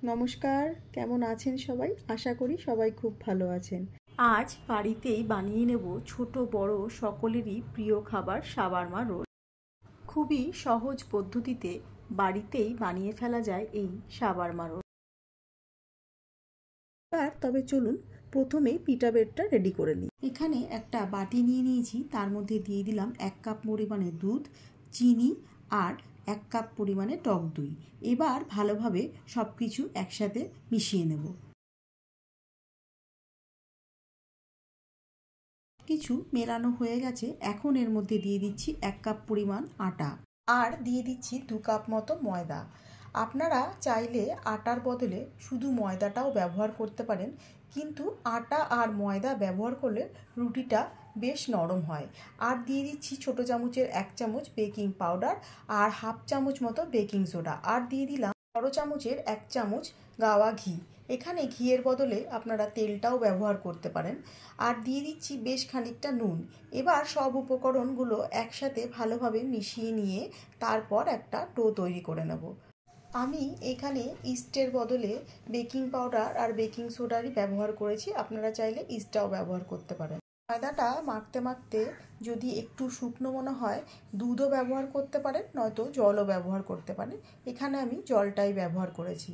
নমস্কার, কেমন আছেন সবাই? আশা করি সবাই খুব ভালো আছেন। আজ বাড়িতেই বানিয়ে নেব ছোট বড় সকলেরই প্রিয় খাবার শাওয়ারমা রোল। খুবই সহজ পদ্ধতিতে বাড়িতেই বানিয়ে ফেলা যায় এই শাওয়ারমা রোল। তবে চলুন প্রথমে পিটা ব্রেডটা রেডি করে নিই। এখানে একটা বাটি নিয়ে নিয়েছি, তার মধ্যে দিয়ে দিলাম 1 কাপ পরিমাণে দুধ, চিনি আর 1 কাপ পরিমাণে টক দই। এবার ভালোভাবে সব কিছু একসাথে মিশিয়ে নেব। কিছু মেলানো হয়ে গেছে, এখন এর মধ্যে দিয়ে দিচ্ছি 1 কাপ পরিমাণ আটা আর দিয়ে দিচ্ছি 2 কাপ মতো ময়দা। আপনারা চাইলে আটার বদলে শুধু ময়দাটাও ব্যবহার করতে পারেন, কিন্তু আটা আর ময়দা ব্যবহার করলে রুটিটা বেশ নরম হয়। আর দিয়ে দিচ্ছি ছোট চামচের 1 চামচ বেকিং পাউডার আর হাফ চামচ মতো বেকিং সোডা, আর দিয়ে দিলাম বড় চামচের 1 চামচ গাওয়া ঘি। এখানে ঘিয়ের বদলে আপনারা তেলটাও ব্যবহার করতে পারেন। আর দিয়ে দিচ্ছি বেশ খানিকটা নুন। এবার সব উপকরণগুলো একসাথে ভালোভাবে মিশিয়ে নিয়ে তারপর একটা ডো তৈরি করে নেব। আমি এখানে ইস্টের বদলে বেকিং পাউডার আর বেকিং সোডারই ব্যবহার করেছি, আপনারা চাইলে ইস্টটাও ব্যবহার করতে পারেন। ময়দাটা মাখতে মাখতে যদি একটু শুকনো মনে হয় দুধও ব্যবহার করতে পারেন, নয়তো জলও ব্যবহার করতে পারেন। এখানে আমি জলটাই ব্যবহার করেছি।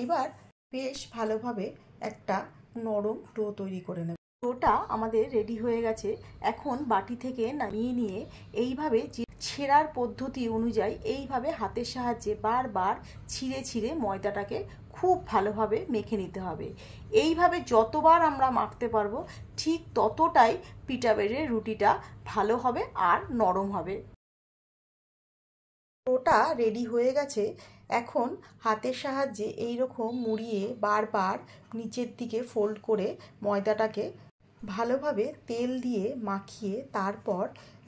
এবার বেশ ভালোভাবে একটা নরম ডো তৈরি করে নেব। ডোটা আমাদের রেডি হয়ে গেছে। এখন বাটি থেকে নামিয়ে নিয়ে এইভাবে যে ছেঁড়ার পদ্ধতি অনুযায়ী এইভাবে হাতের সাহায্যে বারবার ছিঁড়ে ছিঁড়ে ময়দাটাকে খুব ভালোভাবে মেখে নিতে হবে। এইভাবে যতবার আমরা মাখতে পারবো ঠিক ততটাই পিঠা বেড়ের রুটিটা ভালো হবে আর নরম হবে। ডোটা রেডি হয়ে গেছে। এখন হাতের সাহায্যে এইরকম মুড়িয়ে বারবার নিচের দিকে ফোল্ড করে ময়দাটাকে ভালোভাবে তেল দিয়ে মাখিয়ে তারপর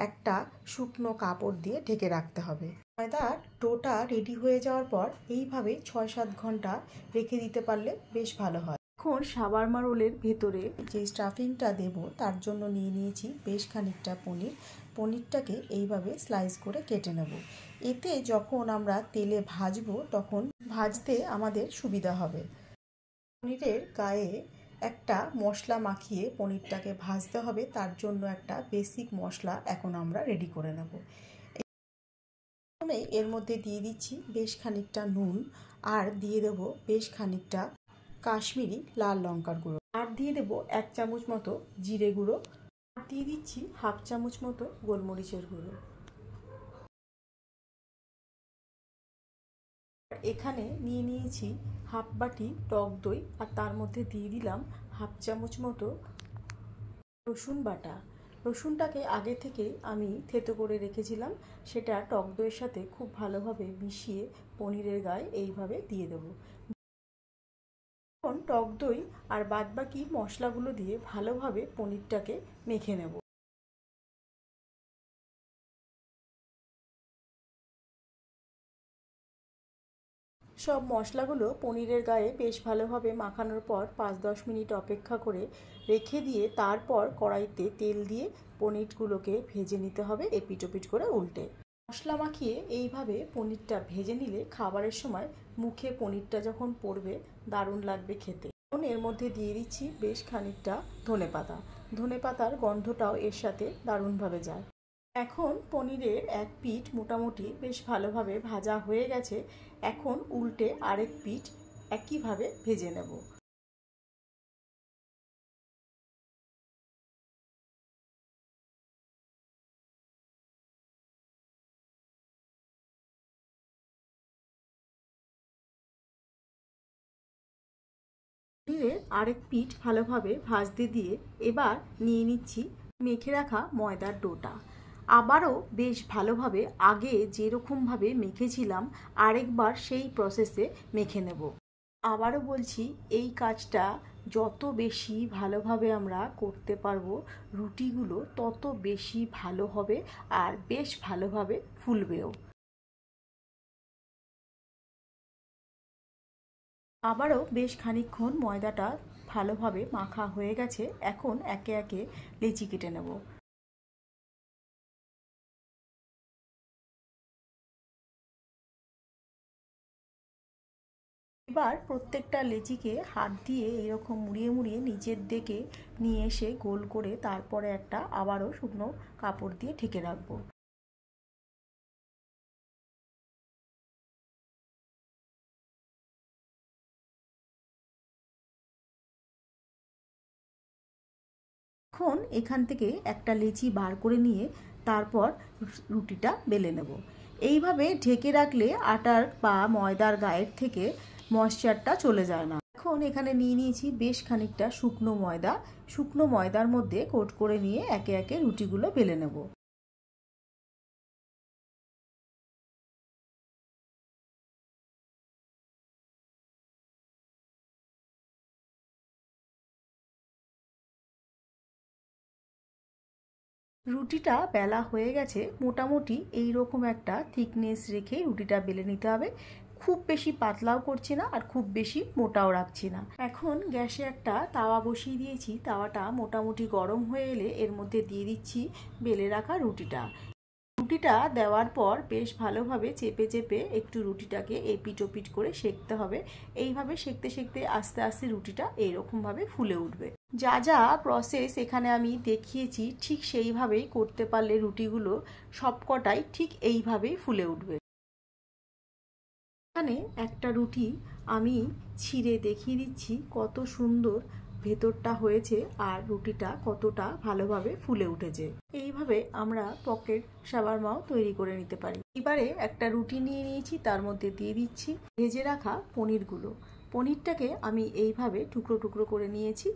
একটা শুকনো কাপড় দিয়ে ঢেকে রাখতে হবে। ময়দার ডোটা রেডি হয়ে যাওয়ার পর এইভাবে 6-7 ঘন্টা রেখে দিতে পারলে বেশ ভালো হয়। এখন শাওয়ারমা রোলের ভেতরে যে স্টাফিংটা দেব তার জন্য নিয়ে নিয়েছি বেশ খানিকটা পনির। পনিরটাকে এইভাবে স্লাইস করে কেটে নেব। এতে যখন আমরা তেলে ভাজবো তখন ভাজতে আমাদের সুবিধা হবে। পনিরের গায়ে একটা মশলা মাখিয়ে পনিরটাকে ভাজতে হবে, তার জন্য একটা বেসিক মশলা এখন আমরা রেডি করে নেব। প্রথমে এর মধ্যে দিয়ে দিচ্ছি বেশ খানিকটা নুন আর দিয়ে দেব বেশ খানিকটা কাশ্মীরি লাল লঙ্কার গুঁড়ো, আর দিয়ে দেব 1 চামচ মতো জিরে গুঁড়ো, আর দিয়ে দিচ্ছি হাফ চামচ মতো গোলমরিচের গুঁড়ো। এখানে নিয়ে নিয়েছি হাফ বাটি টক দই, আর তার মধ্যে দিয়ে দিলাম হাফ চামচ মতো রসুন বাটা। রসুনটাকে আগে থেকে আমি থেতো করে রেখেছিলাম, সেটা টক দইয়ের সাথে খুব ভালোভাবে মিশিয়ে পনিরের গায়ে এইভাবে দিয়ে দেবো। এখন টক দই আর বাদবাকি মশলাগুলো দিয়ে ভালোভাবে পনিরটাকে মেখে নেব। সব মশলাগুলো পনিরের গায়ে বেশ ভালোভাবে মাখানোর পর 5-10 মিনিট অপেক্ষা করে রেখে দিয়ে তারপর কড়াইতে তেল দিয়ে পনিরগুলোকে ভেজে নিতে হবে এপিট ওপিট করে উল্টে। মশলা মাখিয়ে এইভাবে পনিরটা ভেজে নিলে খাবারের সময় মুখে পনিরটা যখন পড়বে দারুণ লাগবে খেতে। এখন এর মধ্যে দিয়ে দিচ্ছি বেশ খানিকটা ধনেপাতা। ধনেপাতার গন্ধটাও এর সাথে দারুণভাবে যায়। এখন পনিরের এক পিঠ মোটামুটি বেশ ভালোভাবে ভাজা হয়ে গেছে। এখন উল্টে আরেক পিঠ একইভাবে ভেজে নেব। পনিরের আরেক পিঠ ভালোভাবে ভাজতে দিয়ে এবার নিয়ে নিচ্ছি মেখে রাখা ময়দার ডোটা। আবারও বেশ ভালোভাবে আগে যেরকমভাবে মেখেছিলাম আরেকবার সেই প্রসেসে মেখে নেব। আবারও বলছি, এই কাজটা যত বেশি ভালোভাবে আমরা করতে পারবো রুটিগুলো তত বেশি ভালো হবে আর বেশ ভালোভাবে ফুলবেও। আবারও বেশ খানিকক্ষণ ময়দাটা ভালোভাবে মাখা হয়ে গেছে। এখন একে একে লেচি কেটে নেব। এবার প্রত্যেকটা লেচিকে হাত দিয়ে এইরকম মুড়িয়ে মুড়িয়ে নিচের দিকে নিয়ে এসে গোল করে তারপরে একটা আবারও শুকনো কাপড় দিয়ে ঢেকে রাখবো। এখন এখান থেকে একটা লেচি বার করে নিয়ে তারপর রুটিটা বেলে নেব। এইভাবে ঢেকে রাখলে আটার বা ময়দার গায়ের থেকে ময়েশ্চারটা চলে যায় না। এখন এখানে নিয়ে নিয়েছি বেশ খানিকটা শুকনো ময়দা। শুকনো ময়দার মধ্যে কোট করে নিয়ে একে একে রুটিগুলো বেলে নেব। রুটিটা বেলা হয়ে গেছে, মোটামুটি এই রকম একটা থিকনেস রেখে রুটিটা বেলে নিতে হবে। খুব বেশি পাতলাও করছি না আর খুব বেশি মোটাও রাখছি না। এখন গ্যাসে একটা তাওয়া বসিয়ে দিয়েছি। তাওয়াটা মোটামুটি গরম হয়ে এলে এর মধ্যে দিয়ে দিচ্ছি বেলে রাখা রুটিটা। রুটিটা দেওয়ার পর বেশ ভালোভাবে চেপে চেপে একটু রুটিটাকে এপিট ওপিট করে সেঁকতে হবে। এইভাবে সেঁকতে সেঁকতে আস্তে আস্তে রুটিটা এইরকমভাবে ফুলে উঠবে। যা যা প্রসেস এখানে আমি দেখিয়েছি ঠিক সেইভাবেই করতে পারলে রুটিগুলো সবকটাই ঠিক এইভাবেই ফুলে উঠবে। এখানে একটা রুটি আমি ছিঁড়ে দেখিয়ে দিচ্ছি কত সুন্দর ভেতরটা হয়েছে আর রুটিটা কতটা ভালোভাবে ফুলে উঠেছে। এইভাবে আমরা পকেট শাওয়ারমাও তৈরি করে নিতে পারি। এবারে একটা রুটি নিয়ে নিয়েছি, তার মধ্যে দিয়ে দিচ্ছি ভেজে রাখা পনিরগুলো। পনিরটাকে আমি এইভাবে টুকরো টুকরো করে নিয়েছি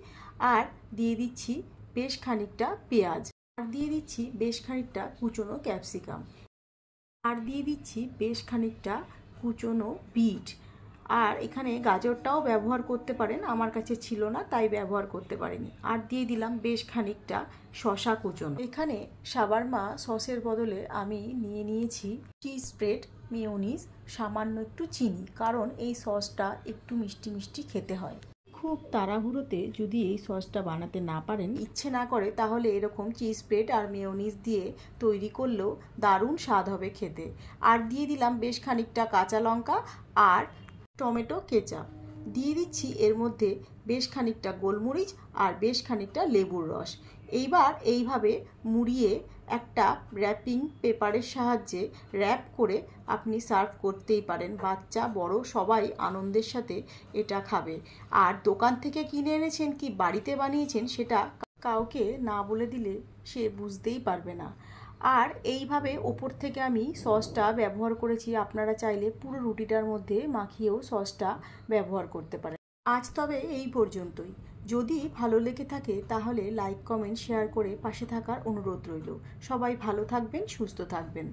আর দিয়ে দিচ্ছি বেশ খানিকটা পেঁয়াজ, আর দিয়ে দিচ্ছি বেশ খানিকটা কুচনো ক্যাপসিকাম, আর দিয়ে দিচ্ছি বেশ খানিকটা কুচনো বিট। আর এখানে গাজরটাও ব্যবহার করতে পারেন, আমার কাছে ছিল না তাই ব্যবহার করতে পারিনি। আর দিয়ে দিলাম বেশ খানিকটা শশা কুচনো। এখানে শাওয়ারমা সসের বদলে আমি নিয়ে নিয়েছি চিজ স্প্রেড, মেয়োনিজ, সামান্য একটু চিনি, কারণ এই সসটা একটু মিষ্টি মিষ্টি খেতে হয়। খুব তাড়াহুড়োতে যদি এই সসটা বানাতে না পারেন, ইচ্ছে না করে, তাহলে এরকম চিজ স্প্রেড আর মেয়োনিজ দিয়ে তৈরি করলেও দারুণ স্বাদ হবে খেতে। আর দিয়ে দিলাম বেশ খানিকটা কাঁচা লঙ্কা আর টমেটো কেচাপ। দিয়ে দিচ্ছি এর মধ্যে বেশ খানিকটা গোলমরিচ আর বেশ খানিকটা লেবুর রস। এইবার এইভাবে মুড়িয়ে একটা র্যাপিং পেপারের সাহায্যে র্যাপ করে আপনি সার্ভ করতেই পারেন। বাচ্চা বড় সবাই আনন্দের সাথে এটা খাবে। আর দোকান থেকে কিনে এনেছেন কি বাড়িতে বানিয়েছেন সেটা কাউকে না বলে দিলে সে বুঝতেই পারবে না। আর এইভাবে ওপর থেকে আমি সসটা ব্যবহার করেছি, আপনারা চাইলে পুরো রুটিটার মধ্যে মাখিয়েও সসটা ব্যবহার করতে পারেন। আজ তবে এই পর্যন্তই। যদি ভালো লেগে থাকে তাহলে লাইক, কমেন্ট, শেয়ার করে পাশে থাকার অনুরোধ রইল। সবাই ভালো থাকবেন, সুস্থ থাকবেন।